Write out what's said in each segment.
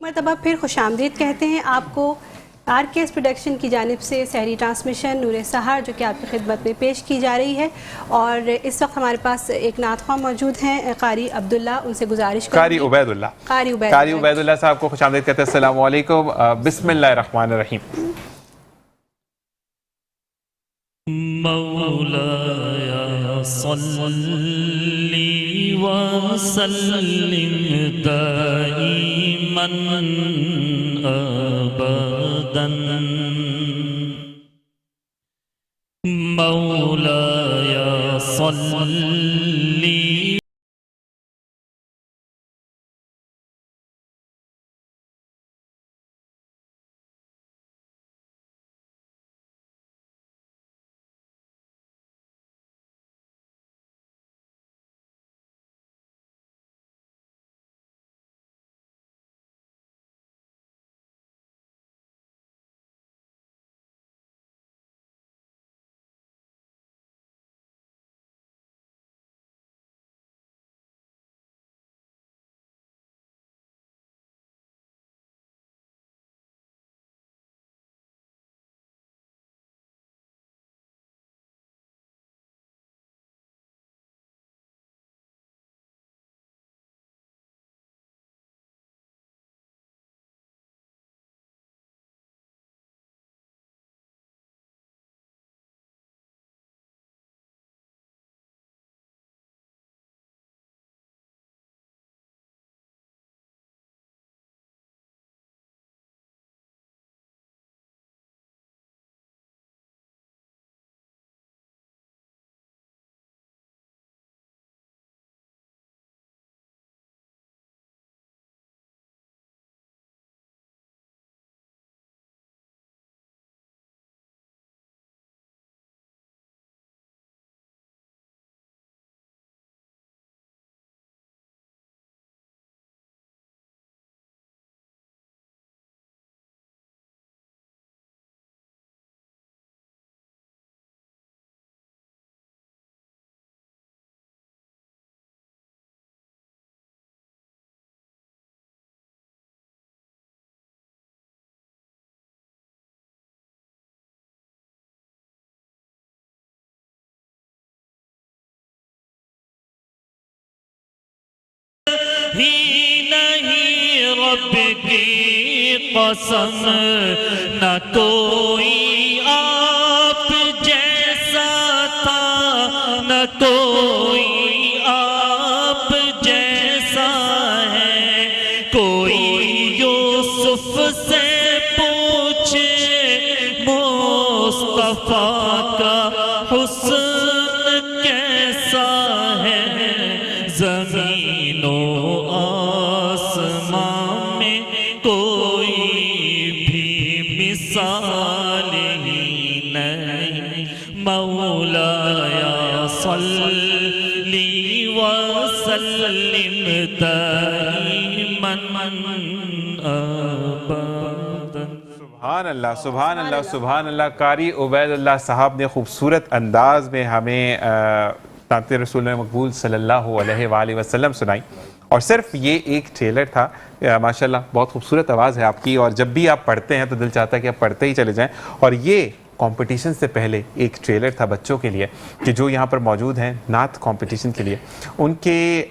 مرتبہ پھر خوش آمدید کہتے ہیں آپ کو آر کے ایس پروڈکشن کی جانب سے سحری ٹرانسمیشن نور سحر جو کہ آپ کی خدمت میں پیش کی جا رہی ہے، اور اس وقت ہمارے پاس ایک نعت خواں موجود ہیں قاری عبداللہ، ان سے گزارش کریں قاری عبید اللہ صاحب کو خوش آمدید کہتے ہیں. السلام علیکم. بسم اللہ الرحمن الرحیم. مولایا صلی وسلم دائما ابدا مولایا صلی ہی نہیں رب کی قسم نہ کوئی آپ جیسا تھا نہ کوئی آپ جیسا ہے کوئی یوسف سے پوچھے مصطفیٰ کا حسن کیسا ہے زمین و آسمان میں کوئی بھی مثال ہی نہیں مولایا صلی وسلم دائما ابدا. سبحان اللہ سبحان اللہ سبحان اللہ. قاری عبید اللہ صاحب نے خوبصورت انداز میں ہمیں نعت رسول مقبول صلی اللہ علیہ وآلہ وسلم سنائی، اور صرف یہ ایک ٹریلر تھا. ماشاءاللہ بہت خوبصورت آواز ہے آپ کی، اور جب بھی آپ پڑھتے ہیں تو دل چاہتا ہے کہ آپ پڑھتے ہی چلے جائیں. اور یہ کمپٹیشن سے پہلے ایک ٹریلر تھا بچوں کے لیے کہ جو یہاں پر موجود ہیں نعت کمپٹیشن کے لیے. ان کے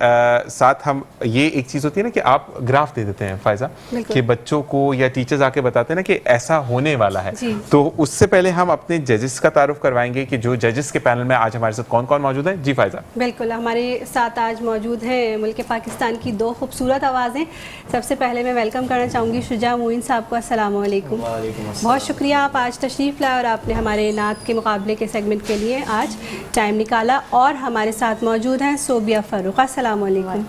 ساتھ ہم یہ ایک چیز ہوتی ہے نا کہ آپ گراف دے دیتے ہیں فائزہ کہ بچوں کو یا ٹیچرز آ کے بتاتے ہیں نا کہ ایسا ہونے والا ہے. تو اس سے پہلے ہم اپنے ججز کا تعارف کروائیں گے کہ جو ججز کے پینل میں آج ہمارے ساتھ کون کون موجود ہیں. جی فائزہ. بالکل، ہمارے ساتھ آج موجود ہیں ملک پاکستان کی دو خوبصورت آوازیں. سب سے پہلے میں ویلکم کرنا چاہوں گی شجاع معین صاحب کو. السلام علیکم. بہت شکریہ آپ آج تشریف لائے اور آپ نے ہمارے نعت کے مقابلے کے سیگمنٹ کے لیے آج ٹائم نکالا. اور ہمارے ساتھ موجود ہیں صوبیہ فاروق. السلام علیکم.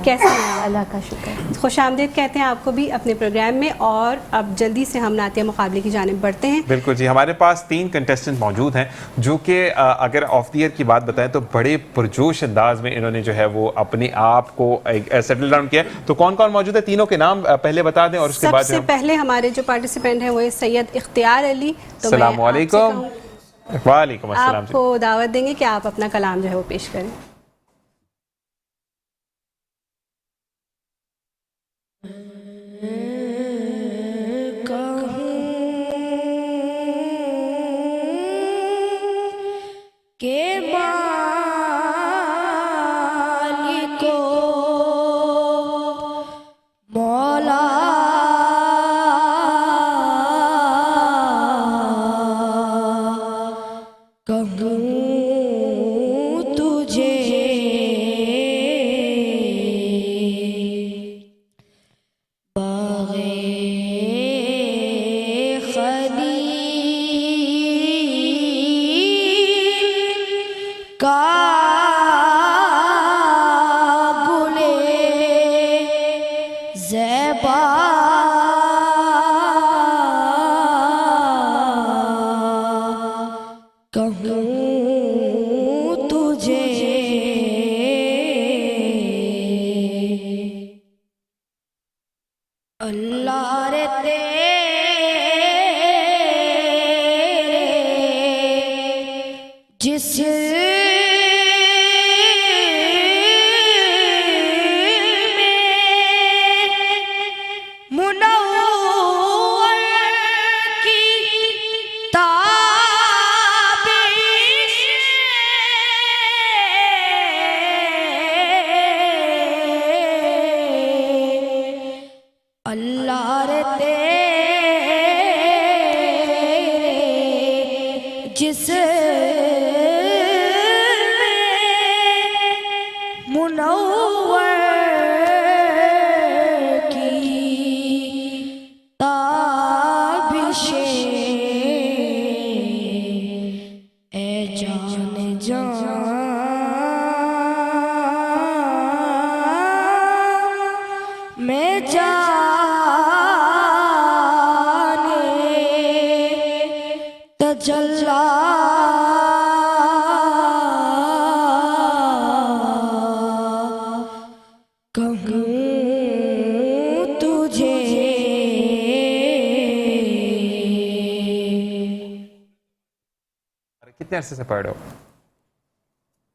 کیسے ہیں؟ اللہ کا شکر. خوش آمدید کہتے ہیں آپ کو بھی اپنے پروگرام میں. اور اب جلدی سے ہم نعتیہ مقابلے کی جانب بڑھتے ہیں. بالکل جی، ہمارے پاس 3 کنٹیسٹنٹ موجود ہیں جو کہ اگر آف دی ایئر کی بات بتائیں تو بڑے پرجوش انداز میں انہوں نے جو ہے وہ اپنے آپ کو سیٹل ڈاؤن کیا. تو کون کون موجود ہے؟ تینوں کے نام پہلے بتا دیں اور اس کے بعد سب سے پہلے ہمارے جو پارٹیسپینٹ ہیں وہ سید اختیار علی. السلام علیکم. وعلیکم السلام. آپ کو دعوت دیں گے کہ آپ اپنا کلام جو ہے وہ پیش کریں. باغ خلیل کا گلے زیبا کہوں تجھے اللہ رے تیرے جس منور کی تابش اللہ رے تیرے جس منور کی تابشیں اے جان جان میں جانے تجلی کہوں تجھے کتنے عرصے سے پڑھ رہے ہو؟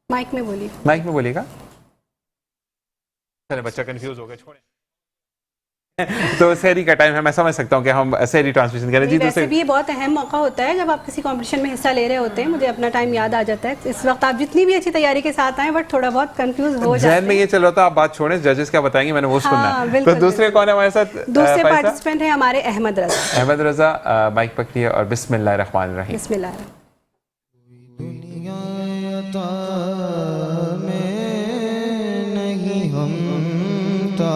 مائک میں بولیے. مائک میں بولیے گا. چلے بچہ کنفیوز ہو گیا, چھوڑیں. تو سحری کا ٹائم ہے, میں سمجھ سکتا ہوں کہ ہم سحری ٹرانسمیشن کریں. جی ویسے دوسرے بھی یہ بہت اہم موقع ہوتا ہے جب آپ کسی کمپٹیشن میں حصہ لے رہے ہوتے ہیں. مجھے اپنا ٹائم یاد آ جاتا ہے. اس وقت آپ جتنی بھی اچھی تیاری کے ساتھ آئیں بٹ تھوڑا بہت کنفیوز ہو جاتے ہیں. ذہن میں یہ چل رہا تھا, آپ بات چھوڑیں, ججز کیا بتائیں گے میں نے وہ سننا ہے. تو بالکل, دوسرے کون ہے ہمارے ساتھ؟ دوسرے پارٹیسپینٹ ہیں ہمارے احمد رضا. احمد رضا, مائک پکڑیے اور بسم اللہ الرحمن الرحیم. بسم اللہ الرحمن. دنیا عطا میں نہیں ہمتا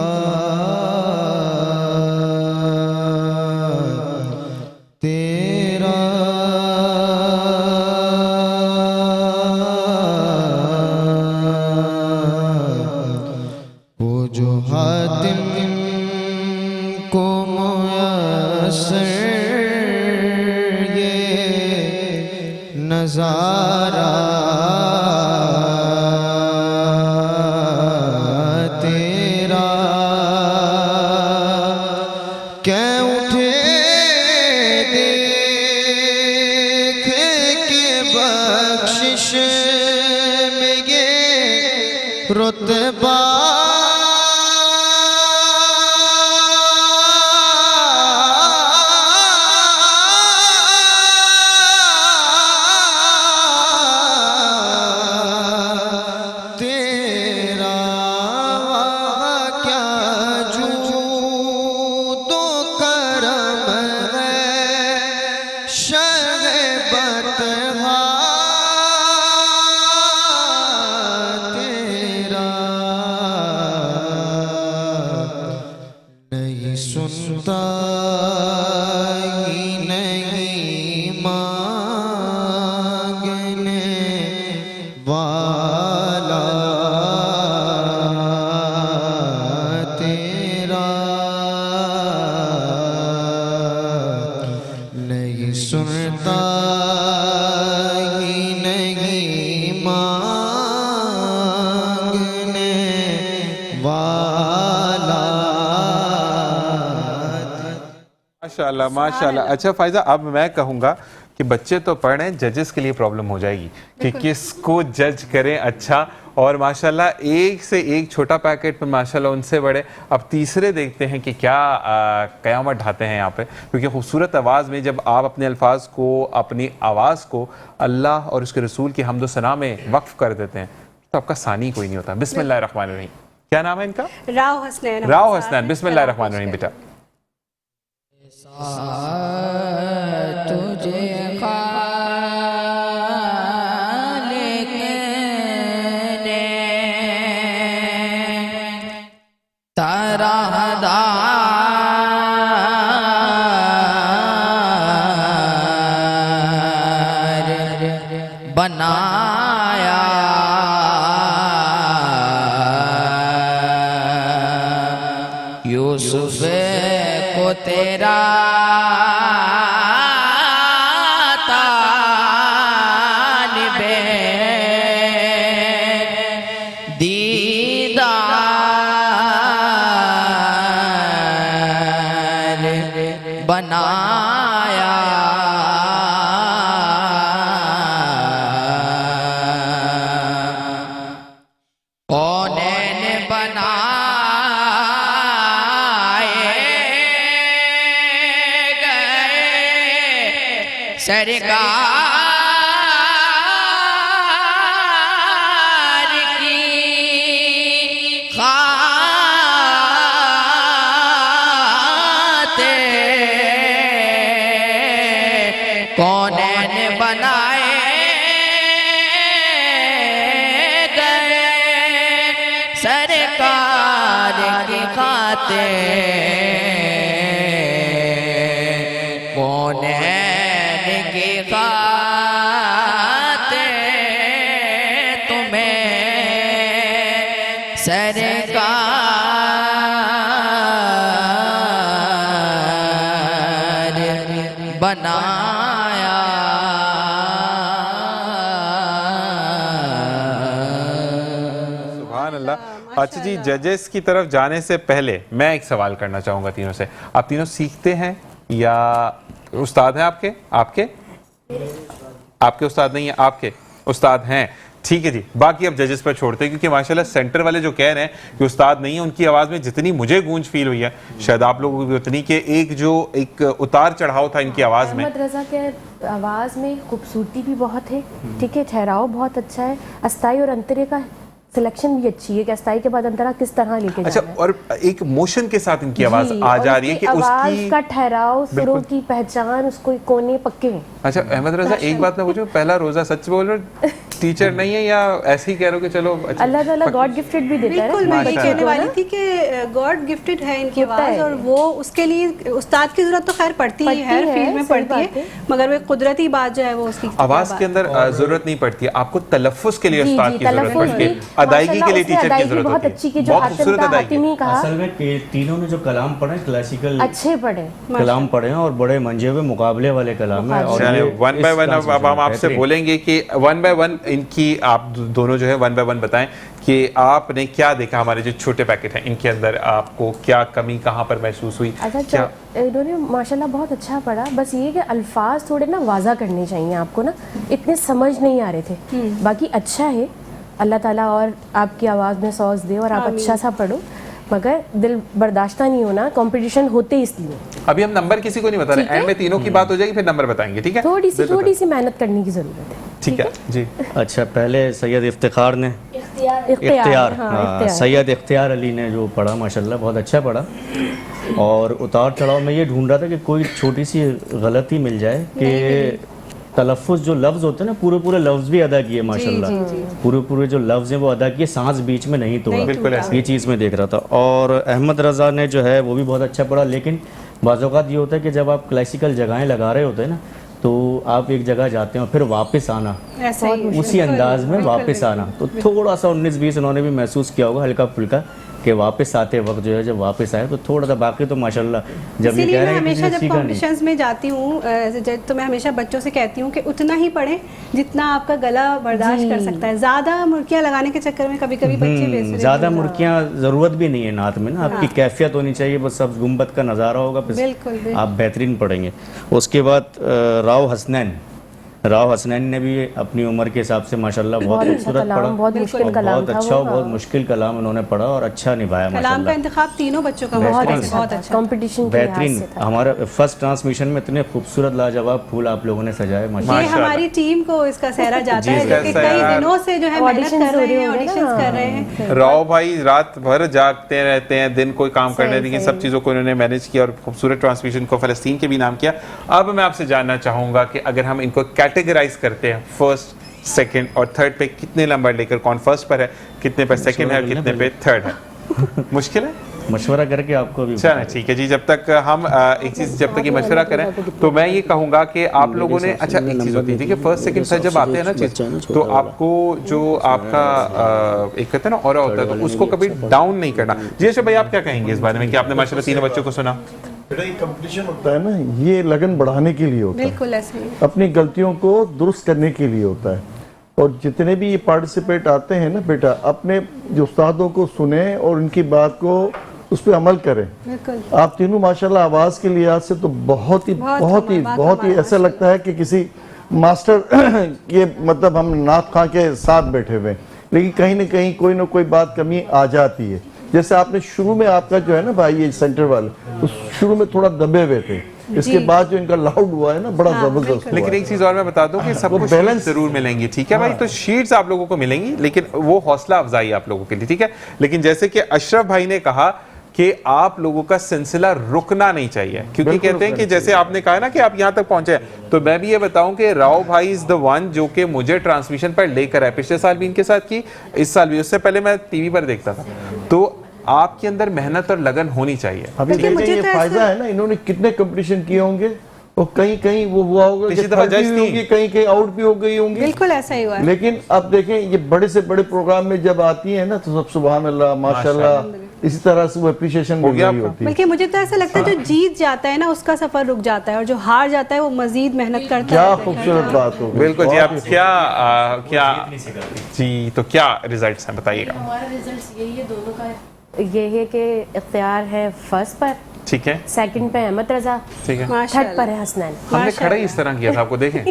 تیرا وہ جو حاتم کو میسر نظارہ تیرا کہ اٹھے دیکھ کے بخشش میں یہ رتبہ سنتا ہی نہیں مانگنے والا تیرا نہیں سنتا ہی نہیں مانگنے والا. ماشاءاللہ ماشاءاللہ. اچھا فائزہ, اب میں کہوں گا کہ بچے تو پڑھ رہے ہیں, ججز کے لیے پرابلم ہو جائے گی کہ کس کو جج کریں. اچھا, اور ماشاءاللہ ایک سے ایک چھوٹا پیکٹ میں ماشاءاللہ ان سے بڑے. اب تیسرے دیکھتے ہیں کہ کیا قیامت ڈھاتے ہیں یہاں پہ, کیونکہ خوبصورت آواز میں جب آپ اپنے الفاظ کو, اپنی آواز کو اللہ اور اس کے رسول کی حمد و ثنا میں وقف کر دیتے ہیں تو آپ کا ثانی کوئی نہیں ہوتا. بسم اللہ الرحمن الرحیم. کیا نام ہے ان کا؟ راو حسنین. راو حسنین. بسم اللہ الرحمن الرحیم بیٹا. تجھے خالق نے طرح وہ تیرا طالب دیدار بنایا کونین بنائے گئے سرکار کی خاطر کونین بنائے گئے سرکار کی خاطر کونین کی خاطر تمہیں سرکار بنایا سبحان اللہ. اچھا جی، ججز کی طرف جانے سے پہلے میں ایک سوال کرنا چاہوں گا تینوں سے. آپ تینوں سیکھتے ہیں یا استاد ہیں؟ آپ کے استاد نہیں ہیں، آپ کے استاد ہیں. ٹھیک ہے جی، باقی اب ججز پر چھوڑتے ہیں، کیونکہ ماشاءاللہ سینٹر والے جو کہہ رہے ہیں کہ استاد نہیں ہیں، ان کی آواز میں جتنی مجھے گونج فیل ہوئی ہے شاید آپ لوگوں کو بھی اتنی، کہ ایک اتار چڑھاؤ تھا ان کی آواز میں. احمد رضا کے آواز میں خوبصورتی بھی بہت ہے، ٹھیک ہے، ٹھہراؤ بہت اچھا ہے، استائی اور انترے کا سلیکشن بھی اچھی ہے کہ استائی کے بعد انترا کس طرح لے کے اچھا، جانا ہے. اور ایک موشن کے ساتھ ان کی آواز آ جا رہی ہے کہ اس آواز کی کا ٹھہراؤ، سروں کی پہچان، اس کو کونے پکے ہیں. اچھا احمد رضا، ایک بات میں پوچھوں، پہلا روزہ سچ بول رہے ٹیچر نہیں ہے یا ایسے ہی کہہ رہے ہو کہ چلو اللہ تعالیٰ گاڈ گفٹڈ بھی دیتا ہے. بالکل، میں یہ کہنے والی تھی کہ گاڈ گفٹڈ ہے ان کی آواز، اور وہ اس کے لیے استاد کی ضرورت تو خیر پڑتی ہے، ہر فیلڈ میں پڑتی ہے، مگر وہ قدرتی بات جو ہے وہ اس کی آواز کے اندر ضرورت نہیں پڑتی ہے، آپ کو تلفظ کے لیے استاد کی ضرورت پڑتی ہے، ادائیگی کے لیے ٹیچر کی ضرورت بہت ہوتی اچھی کی ہے. جو بہت حاتم خوبصورت کا ادائیگی. حاتمی کہا، اصل میں تینوں نے جو کلام پڑھے کلاسیکل اچھے پڑھے، کلام پڑھے ہیں اور بڑے منجے ہوئے مقابلے والے کلام ہیں. اور ون بائی ون اب ہم آپ سے بولیں گے کہ ون بائی ون ان کی آپ دونوں جو ہے ون بائی ون بتائیں کہ آپ نے کیا دیکھا، ہمارے جو چھوٹے پیکٹ ہیں ان کے اندر آپ کو کیا کمی کہاں پر محسوس ہوئی. اچھا انہوں نے ماشاءاللہ بہت اچھا پڑھا، بس یہ کہ الفاظ تھوڑے نا واضح کرنے چاہیے آپ کو، نا اتنے سمجھ نہیں آ رہے تھے. باقی اچھا ہے، اللہ تعالیٰ اور آپ کی آواز میں سوز دے اور آپ اچھا سا پڑھو، مگر دل برداشتہ نہیں ہونا، کمپٹیشن ہوتے اس لیے. ابھی ہم نمبر کسی کو نہیں بتا رہے، اینڈ میں تینوں کی بات ہو جائے گی پھر نمبر بتائیں گے. ٹھیک ہے، تھوڑی سی محنت کرنے کی ضرورت ہے. ٹھیک ہے جی. اچھا، پہلے سید افتخار نے اختیار سید اختیار علی نے جو پڑھا ماشاءاللہ بہت اچھا پڑھا، اور اتار چڑھاؤ میں یہ ڈھونڈ رہا تھا کہ کوئی چھوٹی سی غلطی مل جائے کہ تلفظ جو لفظ ہوتے ہیں نا، پورے لفظ بھی ادا کیے ماشاءاللہ، پورے جو لفظ ہیں وہ ادا کیے، سانس بیچ میں نہیں توڑا. بالکل یہ چیز میں دیکھ رہا تھا. اور احمد رضا نے جو ہے وہ بھی بہت اچھا پڑھا، لیکن بعض اوقات یہ ہوتا ہے کہ جب آپ کلاسیکل جگہیں لگا رہے ہوتے ہیں نا، تو آپ ایک جگہ جاتے ہیں اور پھر واپس آنا اسی انداز میں واپس آنا، تو تھوڑا سا 19-20 انہوں نے بھی محسوس کیا ہوگا ہلکا پھلکا کہ واپس آتے وقت جو ہے جب واپس آئے تو تھوڑا سا. باقی تو ماشاءاللہ جب یہ کہہ رہے ہیں ہمیشہ جب کمپٹیشنز میں جاتی ہوں تو میں ہمیشہ بچوں سے کہتی ہوں کہ اتنا ہی پڑھیں جتنا آپ کا گلا برداشت کر سکتا ہے. زیادہ مرکیاں لگانے کے چکر میں کبھی بچے زیادہ مرکیاں ضرورت بھی نہیں ہے نعت میں نا، آپ کی کیفیت ہونی چاہیے، بس سب گنبد کا نظارہ ہوگا، پھر آپ بہترین پڑھیں گے. اس کے بعد راؤ حسنین نے بھی اپنی عمر کے حساب سے ماشاءاللہ بہت خوبصورت پڑھا، بہت مشکل کلام بہت اچھا، بہت مشکل کلام انہوں نے پڑھا اور اچھا نبھایا کلام ماشاءاللہ. کا انتخاب تینوں بچوں کا بہت اچھا، کمپٹیشن بہترین. ہمارا فرسٹ ٹرانسمیشن میں اتنے خوبصورت لاجواب پھول آپ لوگوں نے سجائے ماشاءاللہ. یہ ہماری ٹیم کو اس کا سہرا جاتا ہے جو کہ کئی دنوں سے جو ہے محنت کر رہے ہیں، آڈیشنز کر رہے ہیں. راؤ بھائی رات بھر جاگتے رہتے ہیں، دن کوئی کام کرنے دیکھیں، سب چیزوں کو انہوں نے مینیج کیا اور خوبصورت ٹرانسمیشن کو فلسطین کے بھی نام کیا. اب میں آپ سے جاننا چاہوں گا کہ اگر ہم ان کو کیٹیگرائز کرتے ہیں فرسٹ، سیکنڈ اور تھرڈ پہ، کتنے نمبر لے کر کون فرسٹ پر ہے، کتنے پر سیکنڈ ہے اور کتنے پہ تھرڈ ہے؟ مشکل ہے، مشورہ کر کے آپ کو بھی چلیں ٹھیک ہے جی. جب تک ہم ایک چیز جب تک یہ مشورہ کریں تو میں یہ کہوں گا کہ آپ لوگوں نے اچھا ایک چیز ہوتی ہے کہ فرسٹ سیکنڈ تھرڈ جب آتے ہیں نا چیز، تو آپ کو جو آپ کا ایک کہتے ہیں نا اورا ہوتا ہے، تو اس کو کبھی ڈاؤن نہیں کرنا. جی اچھا بھائی، آپ کیا کہیں گے اس بارے میں کہ آپ نے ماشاءاللہ تینوں بچوں کو سنا؟ बेटा ये कंपटीशन होता है ना, ये लगन बढ़ाने के लिए होता है, बिल्कुल ऐसे ही। अपनी गलतियों को दुरुस्त करने के लिए होता है। और जितने भी ये पार्टिसिपेट आते हैं ना बेटा, अपने जो उस्तादों को सुने और उनकी बात को उस पर अमल करें। बिल्कुल आप तीनों माशाल्लाह आवाज के लिहाज से तो बहुत ही ऐसा लगता है कि किसी मास्टर के मतलब हम नात खां के साथ बैठे हुए हैं, लेकिन कहीं ना कहीं कोई ना कोई बात कमी आ जाती है। जैसे आपने शुरू में आपका जो है ना भाई ये सेंटर वाले, उस शुरू में थोड़ा दबे हुए थे, इसके बाद जो इनका लाउड हुआ है ना बड़ा जबरदस्त हुआ लेकिन है। एक चीज और मैं बता दूं कि सबको बैलेंस जरूर मिलेंगी, ठीक है भाई, तो शीट्स आप लोगों को मिलेंगी, लेकिन वो हौसला अफजाई आप लोगों के लिए, ठीक है। लेकिन जैसे कि अशरफ भाई ने कहा कि आप लोगों का सिलसिला रुकना नहीं चाहिए, क्योंकि कहते हैं कि जैसे आपने कहा ना कि आप यहाँ तक पहुंचे, तो मैं भी ये बताऊं कि राव भाई इज द वन जो कि मुझे ट्रांसमिशन पर लेकर आए। पिछले साल भी इनके साथ की, इस साल भी, उससे पहले मैं टीवी पर देखता था। तो आपके अंदर मेहनत और लगन होनी चाहिए। अभी देखें ये फायदा है ना, इन्होंने कितने कंपटीशन किए होंगे और कहीं वो हुआ होगा कि थर्टी होगी, कहीं आउट भी हो गई होंगी। बिल्कुल ऐसा ही हुआ है। लेकिन अब देखें ये बड़े से बड़े प्रोग्राम में जब आती है ना तो सब सुभान अल्लाह माशाल्लाह इसी तरह से वो एप्रिशिएशन मिल रही होती है। बल्कि मुझे तो ऐसा लगता है जो जीत जाता है ना उसका सफर रुक जाता है, और जो हार जाता है वो मजीद मेहनत करता है। क्या खूबसूरत बात हो। बिल्कुल जी। आप क्या जी, तो क्या रिजल्ट्स हैं बताइएगा। हमारा रिजल्ट यही है दोनों का, ये है कि इख्तियार है फर्स्ट पर, ठीक है, सेकंड पे अहमद रजा, ठीक है, थर्ड पर है हसनैन। हमने खड़ा ही इस तरह किया था, आपको देखें।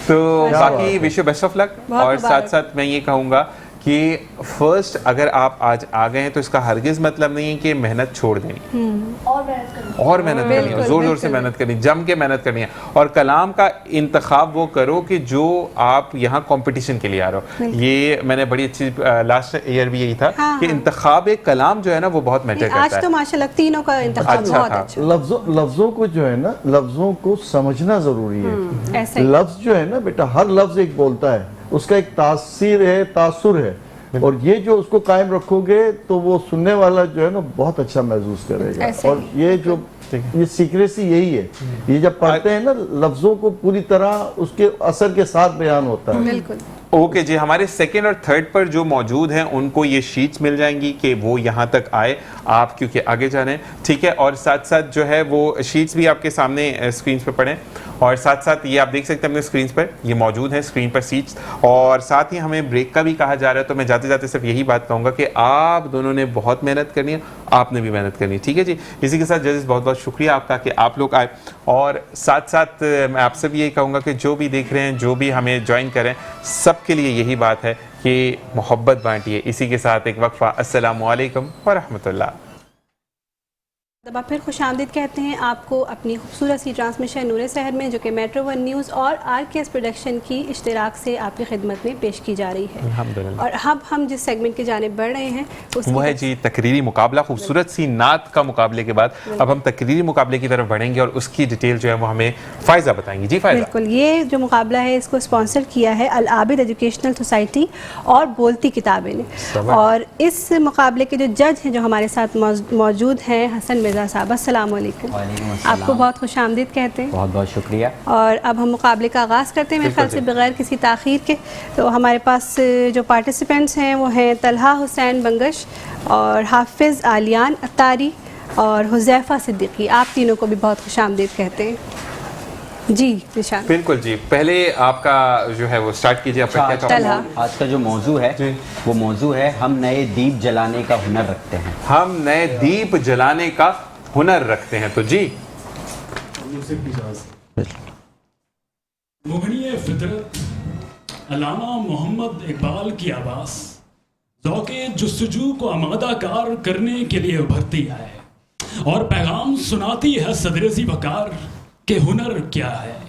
तो बाकी wish you best of luck. और साथ साथ मैं ये कहूँगा कि फर्स्ट अगर आप आज आ गए हैं तो इसका हरगिज मतलब नहीं है कि मेहनत छोड़ देनी, और मेहनत करनी है, जोर जोर से मेहनत करनी, जम के मेहनत करनी है। और कलाम का इंतखाब वो करो कि जो आप यहाँ कंपटीशन के लिए आ रहे हो। ये मैंने बड़ी अच्छी लास्ट ईयर भी यही था कि इंतखाब एक कलाम जो है ना वो बहुत मैटर करता है। आज तो माशाल्लाह तीनों का इंतखाब बहुत अच्छा। लफ्जों को जो है ना, लफ्जों को समझना जरूरी है। ऐसे लफ्ज जो है ना बेटा, हर लफ्ज एक बोलता है, उसका एक तासीर है, तासुर है, और ये जो उसको कायम रखोगे तो वो सुनने वाला जो है ना बहुत अच्छा महसूस करेगा। और ये सीक्रेसी यही है, ये जब पढ़ते हैं ना लफ्जों को पूरी तरह उसके असर के साथ बयान होता है। बिल्कुल। ओके जी, हमारे सेकंड और थर्ड पर जो मौजूद हैं उनको ये शीट्स मिल जाएंगी कि वो यहाँ तक आए, आप क्योंकि आगे जाने, ठीक है। और साथ साथ जो है वो शीट्स भी आपके सामने स्क्रीन पर पड़े, और साथ साथ ये आप देख सकते हैं अपने स्क्रीन पर ये मौजूद है, स्क्रीन पर सीट्स। और साथ ही हमें ब्रेक का भी कहा जा रहा है, तो मैं जाते जाते सिर्फ यही बात कहूँगा कि आप दोनों ने बहुत मेहनत करनी है, आपने भी मेहनत करनी है, ठीक है जी। इसी के साथ जजेस बहुत बहुत शुक्रिया आपका कि आप लोग आए। और साथ साथ मैं आपसे भी यही कहूँगा कि जो भी देख रहे हैं, जो भी हमें ज्वाइन करें, सबके लिए यही बात है कि मोहब्बत बांटिए। इसी के साथ एक वक्फा। अस्सलामु अलैकुम व रहमतुल्लाह। दबा फिर खुशामदीद कहते हैं आपको अपनी खूबसूरत सी ट्रांसमिशन नूरे शहर में, जो कि मेट्रो वन न्यूज़ और RKS प्रोडक्शन की इश्तिराक से आपकी खिदमत में पेश की जा रही है। अल्हम्दुलिल्लाह। और अब हम जिस सेगमेंट की जानिब बढ़ रहे हैं वो है जी तकरीरी मुकाबला। खूबसूरत सी नात का मुकाबले के बाद अब हम तकरीरी मुकाबले की तरफ बढ़ेंगे और उसकी डिटेल जो है वो हमें फ़ायज़ा बताएंगी। जी फ़ायज़ा। बिल्कुल, ये जो मुकाबला है इसको स्पॉन्सर किया है अल आबिद एजुकेशनल सोसाइटी और बोलती किताबें ने। और इस मुकाबले के जो जज हैं जो हमारे साथ मौजूद हैं, हसन मिर्ज़ा साहब, अस्सलाम वालेकुम। आपको बहुत खुशामदीद कहते हैं। बहुत बहुत शुक्रिया। और अब हम मुकाबले का आगाज़ करते हैं मेरे ख्याल से बगैर किसी ताख़ीर के। तो हमारे पास जो पार्टिसिपेंट्स हैं वो हैं तलहा हुसैन बंगश और हाफिज़ आलियान अत्तारी और हुज़ैफ़ा सिद्दीकी। आप तीनों को भी बहुत खुशामदीद कहते हैं। जी निशान। बिल्कुल जी, पहले आपका जो है वो स्टार्ट कीजिए। आज का जो मौजू है वो मौजू है हम नए दीप जलाने का हुनर रखते हैं। हम नए दीप जलाने का हुनर रखते हैं। तो जी मुगनी फितरत अल्लामा मोहम्मद इकबाल की आवाज़ ज़ौक़े जुस्तजू को आमादा कार करने के लिए उभरती है और पैगाम सुनाती है सदरेज़ी वकार के हुनर क्या है।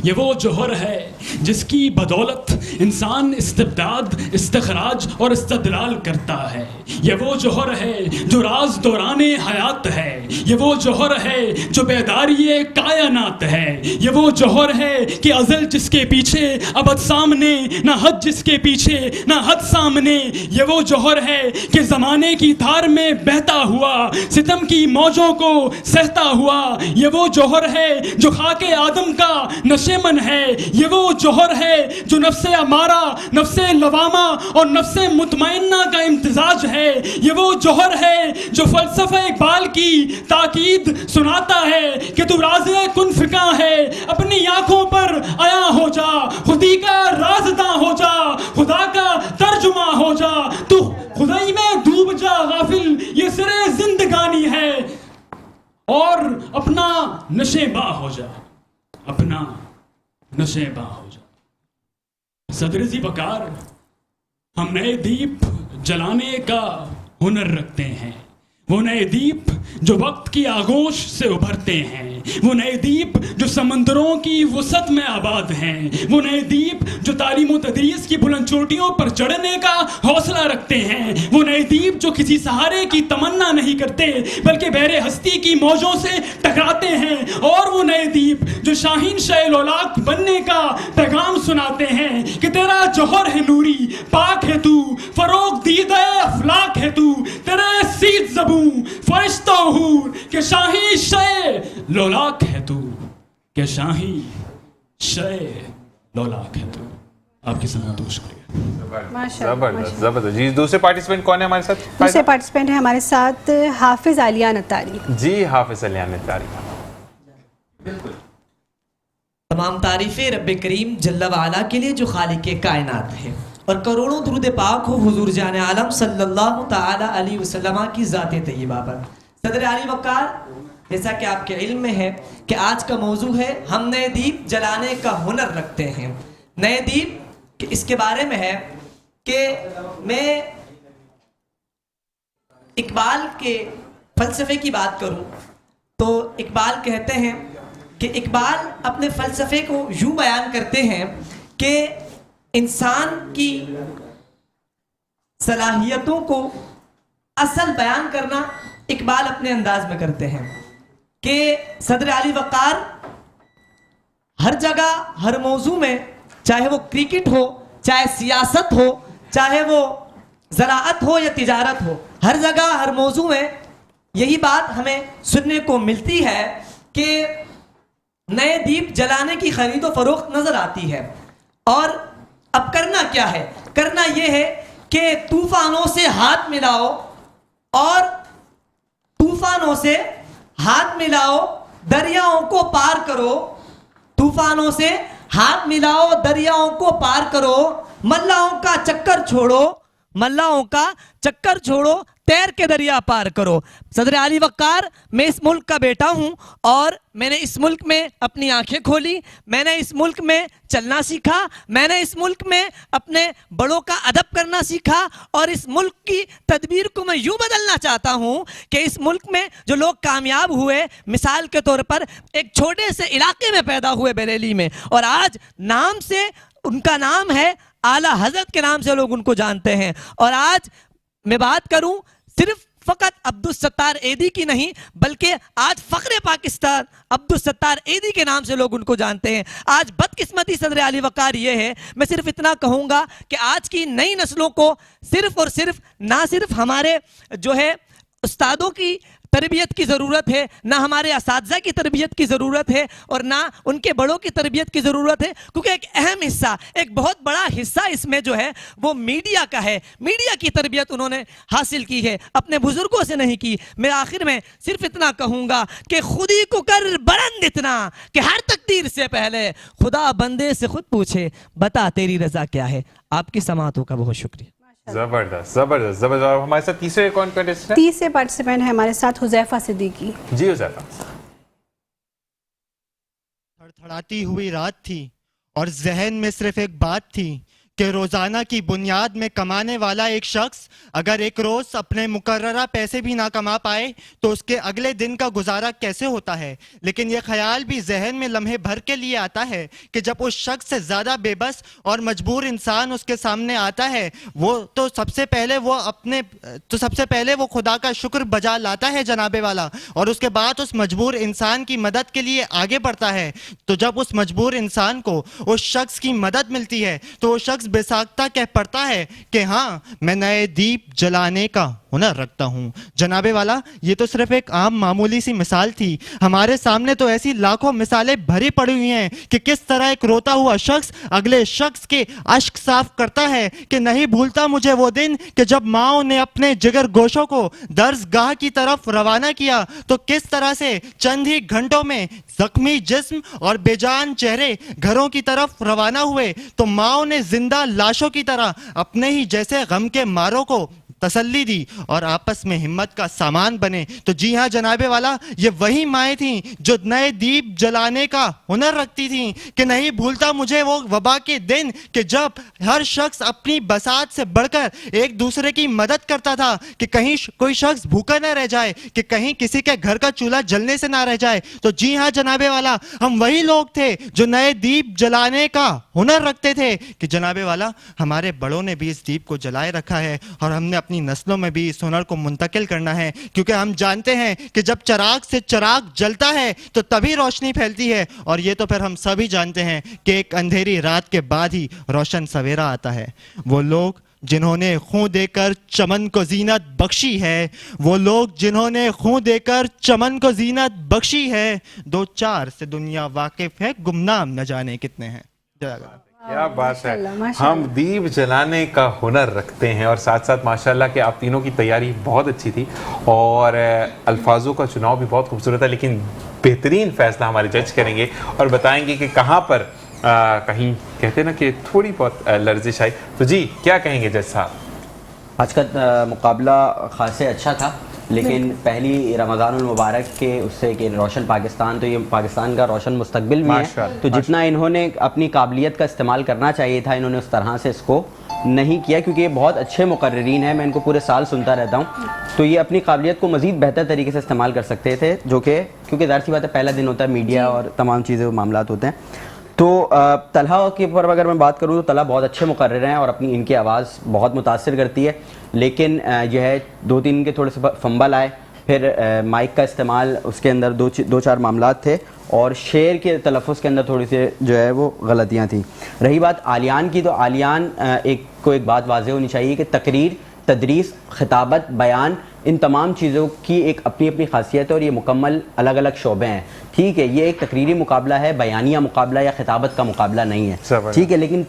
ये वो जौहर है जिसकी बदौलत इंसान इस्तिबदाद, इस्तखराज और इस्तदलाल करता है। ये वो जौहर है जो राज दौराने हयात है। ये वो जौहर है जो बेदारी कायनात है। ये वो जौहर है कि अज़ल जिसके पीछे अबद सामने, ना हद जिसके पीछे ना हद सामने। ये वो जौहर है कि ज़माने की धार में बहता हुआ सितम की मौजों को सहता हुआ। ये वो जौहर है जो खाके आदम का नशेमन है। ये वो जौहर है जो नफ्से अमारा, नफ्से लवामा और नफ्से मुतमइन्ना का इम्तिजाज है। ये वो जौहर है जो फ़लसफ़ा इकबाल की ताकीद सुनाता है कि तू राज़े कुन फिका है, अपनी आंखों पर आया हो जा, खुदी का राज़दां हो जा, खुदा का तर्जुमा हो जा, तू खुदाई में डूब जा गाफिल, ये सिरे जिंदगानी है, और अपना नशेबा हो जा, अपना नशेबा हो जा। सदर ज़ी बकार, हम नए दीप जलाने का हुनर रखते हैं, वो नए दीप जो वक्त की आगोश से उभरते हैं, वो नए दीप जो समंदरों की वसत में आबाद हैं, वो नए दीप जो तालीम व तदरीस की बुलंद चोटियों पर चढ़ने का हौसला रखते हैं, वो नए दीप जो किसी सहारे की तमन्ना नहीं करते बल्कि बहरे हस्ती की मौजों से टकराते हैं, और वो नए दीप जो शाहीन शैल औलाक बनने का पैगाम सुनाते हैं कि तेरा जौहर है नूरी, पाक है तू, फरोग दीदे अफलाक है तू, तेरे सीत ज़बूं फरिश्ता हूर के शाही शे लोलाक है तू, के शाही शे लोलाक है तू। आपकी सनात को शुक्रिया। जबरदस्त जबरदस्त जी। दूसरे पार्टिसिपेंट कौन है हमारे साथ? दूसरे पार्टिसिपेंट है हमारे साथ हाफिज आलिया नतारी जी, हाफिज आलिया नतारी। तमाम तारीफ़ें रब्बे करीम जल्ल व आला के लिए जो खालिक कायनात है, और करोड़ों दुरूद पाक हो हुजूर जान आलम सल्लल्लाहु ताला अलैहि वसल्लम की ज़ात तय्यबा पर। सदर आली वक़ार, जैसा कि आपके इल्म में है कि आज का मौजू है हम नए दीप जलाने का हुनर रखते हैं। नए दीप इसके बारे में है कि मैं इकबाल के फ़लसफ़े की बात करूं तो इकबाल कहते हैं कि इकबाल अपने फ़लसफ़े को यूँ बयान करते हैं कि इंसान की सलाहियतों को असल बयान करना इकबाल अपने अंदाज में करते हैं कि सदर आली वक़ार हर जगह हर मौजू में, चाहे वो क्रिकेट हो, चाहे सियासत हो, चाहे वो ज़राअत हो या तिजारत हो, हर जगह हर मौजू में यही बात हमें सुनने को मिलती है कि नए दीप जलाने की खरीद व फरोख्त नज़र आती है। और अब करना क्या है? करना यह है कि तूफानों से हाथ मिलाओ, और तूफानों से हाथ मिलाओ, दरियाओं को पार करो, तूफानों से हाथ मिलाओ, दरियाओं को पार करो, मल्लाहों का चक्कर छोड़ो, मल्लाहों का चक्कर छोड़ो, तैर के दरिया पार करो। सदर आली वक़ार, मैं इस मुल्क का बेटा हूँ और मैंने इस मुल्क में अपनी आंखें खोली, मैंने इस मुल्क में चलना सीखा, मैंने इस मुल्क में अपने बड़ों का अदब करना सीखा, और इस मुल्क की तदबीर को मैं यूँ बदलना चाहता हूँ कि इस मुल्क में जो लोग कामयाब हुए, मिसाल के तौर पर एक छोटे से इलाके में पैदा हुए बरेली में, और आज नाम से उनका नाम है, आला हज़रत के नाम से लोग उनको जानते हैं, और आज मैं बात करूं सिर्फ फ़कत अब्दुल सत्तार एदी की नहीं, बल्कि आज फ़ख्र पाकिस्तान अब्दुल सत्तार एदी के नाम से लोग उनको जानते हैं। आज बदकिस्मती सदर आली वक़ार ये है, मैं सिर्फ इतना कहूँगा कि आज की नई नस्लों को सिर्फ और सिर्फ ना सिर्फ हमारे जो है उस्तादों की तरबियत की ज़रूरत है, ना हमारे असातिज़ा की तरबियत की ज़रूरत है, और ना उनके बड़ों की तरबियत की ज़रूरत है, क्योंकि एक अहम हिस्सा, एक बहुत बड़ा हिस्सा इसमें जो है वो मीडिया का है। मीडिया की तरबियत उन्होंने हासिल की है, अपने बुज़ुर्गों से नहीं की। मैं आखिर में सिर्फ इतना कहूँगा कि खुद ही को कर बुलंद इतना कि हर तकदीर से पहले खुदा बंदे से खुद पूछे, बता तेरी रज़ा क्या है। आपकी समातों का बहुत शुक्रिया। जबरदस्त जबरदस्त जबरदस्त। हमारे साथ तीसरे कौन कंटेस्टेंट? तीसरे पार्टिसिपेंट है हमारे साथ हुज़ैफा सिद्दीकी जी। हुज़ैफा, थड़थड़ाती हुई रात थी और जहन में सिर्फ एक बात थी कि रोज़ाना की बुनियाद में कमाने वाला एक शख्स अगर एक रोज़ अपने मुकर्ररा पैसे भी ना कमा पाए तो उसके अगले दिन का गुजारा कैसे होता है। लेकिन ये ख्याल भी जहन में लम्हे भर के लिए आता है कि जब उस शख्स से ज़्यादा बेबस और मजबूर इंसान उसके सामने आता है, वो सबसे पहले वो खुदा का शुक्र बजा लाता है जनाबे वाला, और उसके बाद उस मजबूर इंसान की मदद के लिए आगे बढ़ता है। तो जब उस मजबूर इंसान को उस शख्स की मदद मिलती है तो वो शख्स बे साख्ता कह पड़ता है कि हाँ मैं नए दीप जलाने का हुनर रखता हूँ। जनाबे वाला, ये तो सिर्फ एक आम मामूली सी मिसाल थी। हमारे सामने तो ऐसी लाखों मिसालें भरी पड़ी हुई हैं कि किस तरह एक रोता हुआ शख्स अगले शख्स के अश्क साफ करता है कि नहीं भूलता मुझे वो दिन कि जब माओ ने अपने जिगर गोशों को दर्जगाह की तरफ रवाना किया तो किस तरह से चंद ही घंटों में जख्मी जिस्म और बेजान चेहरे घरों की तरफ रवाना हुए तो माओ ने जिंदा लाशों की तरह अपने ही जैसे गम के मारों को तसल्ली दी और आपस में हिम्मत का सामान बने। तो जी हाँ जनाबे वाला, ये वही माएँ थीं जो नए दीप जलाने का हुनर रखती थीं कि नहीं भूलता मुझे वो वबा के दिन कि जब हर शख्स अपनी बसात से बढ़कर एक दूसरे की मदद करता था कि कहीं कोई शख्स भूखा न रह जाए, कि कहीं किसी के घर का चूल्हा जलने से ना रह जाए। तो जी हाँ जनाबे वाला, हम वही लोग थे जो नए दीप जलाने का हुनर रखते थे कि जनाबे वाला हमारे बड़ों ने भी इस दीप को जलाए रखा है और हमने अपनी नस्लों में भी इस हुनर को मुंतकिल करना है, क्योंकि हम जानते हैं कि जब चिराग से चिराग जलता है तो तभी रोशनी फैलती है। और ये तो फिर हम सभी जानते हैं कि एक अंधेरी रात के बाद ही रोशन सवेरा आता है। वो लोग जिन्होंने खून देकर चमन को जीनत बख्शी है, वो लोग जिन्होंने खून देकर चमन को जीनत बख्शी है, दो चार से दुनिया वाकिफ है, गुमनाम न जाने कितने हैं। क्या बात है, हम दीप जलाने का हुनर रखते हैं। और साथ साथ माशाल्लाह कि आप तीनों की तैयारी बहुत अच्छी थी और अल्फाजों का चुनाव भी बहुत खूबसूरत है, लेकिन बेहतरीन फैसला हमारे जज करेंगे और बताएंगे कि कहाँ पर कहीं कहते ना कि थोड़ी बहुत लर्जिश आई। तो जी क्या कहेंगे जज साहब? आज का मुकाबला खासे अच्छा था, लेकिन पहली रमज़ानुल मुबारक के उससे कि रोशन पाकिस्तान, तो ये पाकिस्तान का रोशन मुस्तकबिल भी है। तो जितना इन्होंने अपनी काबिलियत का इस्तेमाल करना चाहिए था, इन्होंने उस तरह से इसको नहीं किया, क्योंकि ये बहुत अच्छे मुकर्रिरीन हैं, मैं इनको पूरे साल सुनता रहता हूँ। तो ये अपनी काबिलियत को मज़ीद बेहतर तरीके से इस्तेमाल कर सकते थे, जो कि क्योंकि ज़ाहिर सी बात है पहला दिन होता है, मीडिया और तमाम चीज़ें मामलात होते हैं। तो तलहा के ऊपर अगर मैं बात करूँ तो तलहा बहुत अच्छे मुकर्रिर हैं और अपनी इनकी आवाज़ बहुत मुतासिर करती है, लेकिन यह है 2-3 के थोड़े से फंबल आए, फिर माइक का इस्तेमाल, उसके अंदर दो चार मामलात थे और शेर के तलफ़ुज़ के अंदर थोड़ी सी जो है वो गलतियाँ थी। रही बात आलियान की, तो आलियान एक बात वाज़ेह होनी चाहिए कि तकरीर, तदरीस, खिताबत, बयान, इन तमाम चीज़ों की एक अपनी अपनी खासियत है और ये मुकम्मल अलग अलग शोबे हैं। ठीक है, ये एक तकरीरी मुकाबला है, बयानिया मुकाबला या खिताबत का मुकाबला नहीं है, ठीक है, लेकिन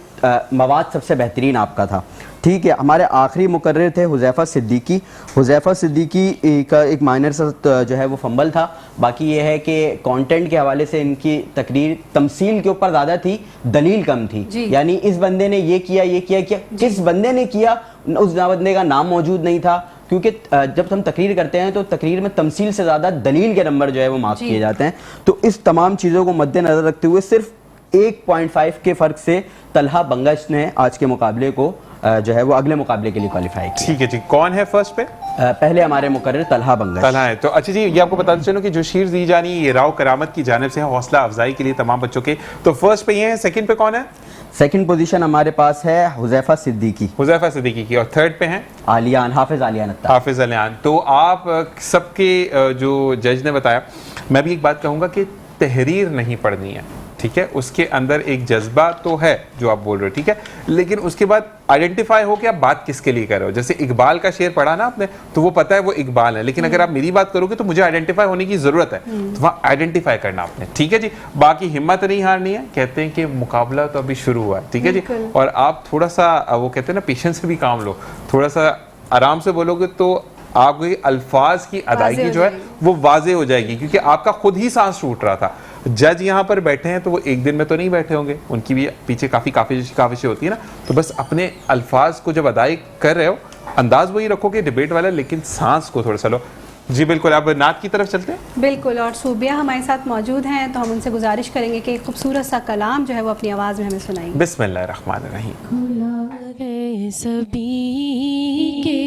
मवाद सबसे बेहतरीन आपका था। ठीक है, हमारे आखिरी मुकर्रिर थे हुज़ैफ़ा सिद्दीकी। हुज़ैफ़ा सिद्दीकी का एक माइनर सा जो है वो फंबल था। बाकी ये है कि कंटेंट के हवाले से इनकी तकरीर तमसील के ऊपर ज़्यादा थी, दलील कम थी। यानी इस बंदे ने ये किया, ये किया, किस बंदे ने किया उस बंदे का नाम मौजूद नहीं था, क्योंकि जब हम तकरीर करते हैं तो तकरीर में तमसील से ज़्यादा दलील के नंबर जो है वो मार्क किए जाते हैं। तो इस तमाम चीज़ों को मद्देनज़र रखते हुए सिर्फ 1.5 के फ़र्क से तलहा बंगश ने आज के मुकाबले को जो है वो अगले मुकाबले के लिए क्वालिफाई किया। ठीक है जी, कौन है फर्स्ट पे? पहले हमारे मुकर्रिर तलहा बंगश। तलहा है। तो अच्छा जी, ये आपको बताते चलो कि जो शीर दी जानी ये राव करामत की जानिब से है, हौसला अफजाई के लिए तमाम बच्चों के। तो फर्स्ट पे ये है, सेकंड पे कौन है? सेकंड पोजीशन हमारे पास है हुज़ैफ़ा सिद्दीकी। हुज़ैफ़ा सिद्दीकी की। और थर्ड पे हैं आलियान, हाफिज़ आलियान अत्तार। हाफिज़ आलियान। तो आप सबके जो जज ने बताया, मैं भी एक बात कहूँगा कि तहरीर नहीं पढ़नी है, ठीक है, उसके अंदर एक जज्बा तो है जो आप बोल रहे हो, ठीक है, लेकिन उसके बाद आइडेंटिफाई हो कि आप बात किसके लिए कर रहे हो। जैसे इकबाल का शेर पढ़ा ना आपने, तो वो पता है वो इकबाल है, लेकिन अगर आप मेरी बात करोगे तो मुझे आइडेंटिफाई होने की जरूरत है, तो वहाँ आइडेंटिफाई करना आपने। ठीक है जी, बाकी हिम्मत नहीं हारनी है। कहते हैं कि मुकाबला तो अभी शुरू हुआ है, ठीक है जी, और आप थोड़ा सा वो कहते हैं ना पेशेंस से भी काम लो, थोड़ा सा आराम से बोलोगे तो आपके अल्फाज की अदायगी जो है वो वाजे हो जाएगी, क्योंकि आपका खुद ही सांस टूट रहा था। जज यहाँ पर बैठे हैं तो वो एक दिन में तो नहीं बैठे होंगे, उनकी भी पीछे काफिशें होती है ना। तो बस अपने अल्फाज को जब अदाई कर रहे हो, अंदाज वही रखोगे डिबेट वाला, लेकिन सांस को थोड़ा सा लो। जी बिल्कुल, आप नात की तरफ चलते हैं। बिल्कुल, और सूबिया हमारे साथ मौजूद हैं, तो हम उनसे गुजारिश करेंगे कि खूबसूरत सा कलाम जो है वो अपनी आवाज़ में हमें सुनाएंगे। बिस्मिल्लाहिर्रहमानिर्रहीम। सभी के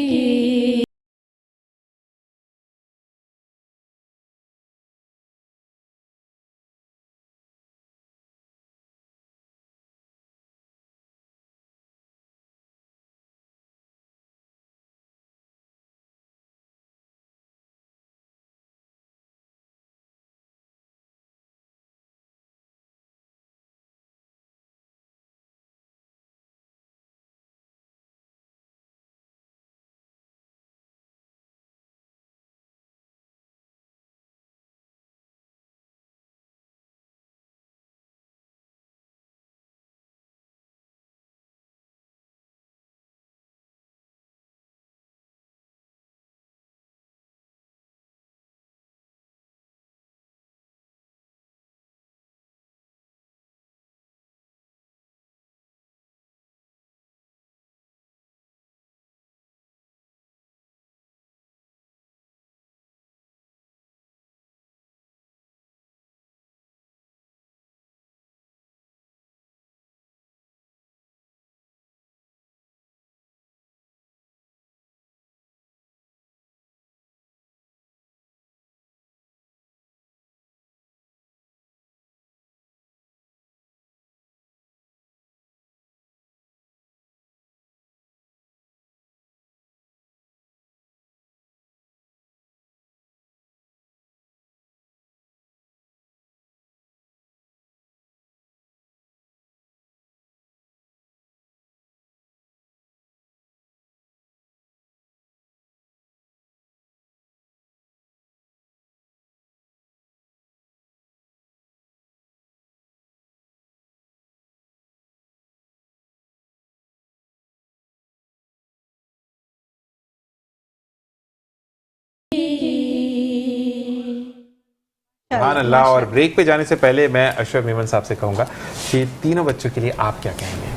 سبحان اللہ. اور بریک پہ جانے سے پہلے میں اشرف میمن صاحب سے کہوں گا کہ تینوں بچوں کے لیے آپ کیا کہیں گے؟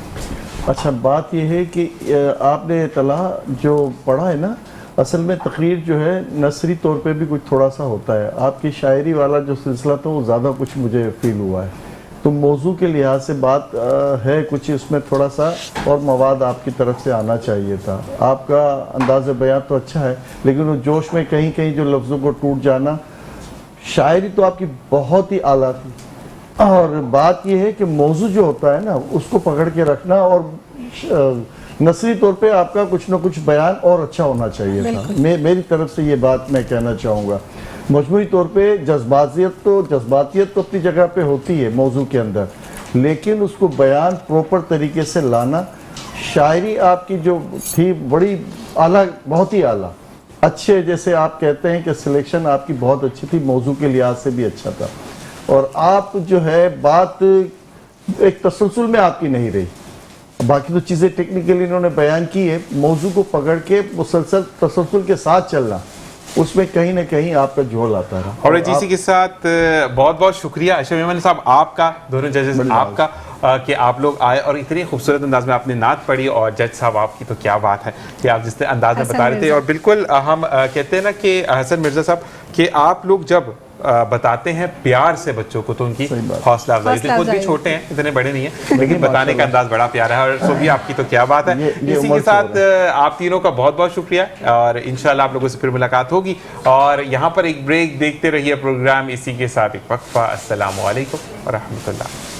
اچھا بات یہ ہے کہ آپ نے اطلاع جو پڑھا ہے نا، اصل میں تقریر جو ہے نثری طور پہ بھی کچھ تھوڑا سا ہوتا ہے. آپ کی شاعری والا جو سلسلہ تھا وہ زیادہ کچھ مجھے فیل ہوا ہے. تو موضوع کے لحاظ سے بات ہے کچھ اس میں تھوڑا سا اور مواد آپ کی طرف سے آنا چاہیے تھا. آپ کا انداز بیان تو اچھا ہے لیکن وہ جوش میں کہیں کہیں جو لفظوں کو ٹوٹ جانا، شاعری تو آپ کی بہت ہی اعلیٰ تھی. اور بات یہ ہے کہ موضوع جو ہوتا ہے نا اس کو پکڑ کے رکھنا، اور نثری طور پہ آپ کا کچھ نہ کچھ بیان اور اچھا ہونا چاہیے تھا. میری طرف سے یہ بات میں کہنا چاہوں گا. مجموعی طور پہ جذباتیت تو اپنی جگہ پہ ہوتی ہے موضوع کے اندر، لیکن اس کو بیان پروپر طریقے سے لانا، شاعری آپ کی جو تھی بڑی اعلیٰ، بہت ہی اعلیٰ اچھے، جیسے آپ کہتے ہیں کہ سلیکشن آپ کی بہت اچھی تھی، موضوع کے لحاظ سے بھی اچھا تھا. اور آپ جو ہے بات ایک تسلسل میں آپ کی نہیں رہی. باقی تو چیزیں ٹیکنیکلی انہوں نے بیان کی ہے، موضوع کو پکڑ کے مسلسل تسلسل کے ساتھ چلنا، اس میں کہیں نہ کہیں آپ کا جھول آتا رہا. اور اسی کے ساتھ بہت بہت شکریہ اشرف میمن صاحب آپ کا، دونوں ججز آپ کا، کہ آپ لوگ آئے اور اتنے خوبصورت انداز میں آپ نے نعت پڑھی. اور جج صاحب آپ کی تو کیا بات ہے کہ آپ جس انداز میں بتا رہے تھے. اور بالکل ہم کہتے ہیں نا کہ حسن مرزا صاحب کہ آپ لوگ جب بتاتے ہیں پیار سے بچوں کو تو ان کی حوصلہ افزائی، خود بھی چھوٹے ہیں، اتنے بڑے نہیں ہیں، لیکن بتانے کا انداز بڑا پیارا ہے. اور صوفیہ آپ کی تو کیا بات ہے. اسی کے ساتھ آپ تینوں کا بہت بہت شکریہ اور انشاءاللہ آپ لوگوں سے پھر ملاقات ہوگی. اور یہاں پر ایک بریک، دیکھتے رہیے پروگرام. اسی کے ساتھ ایک وقفہ. السلام علیکم ورحمۃ اللہ.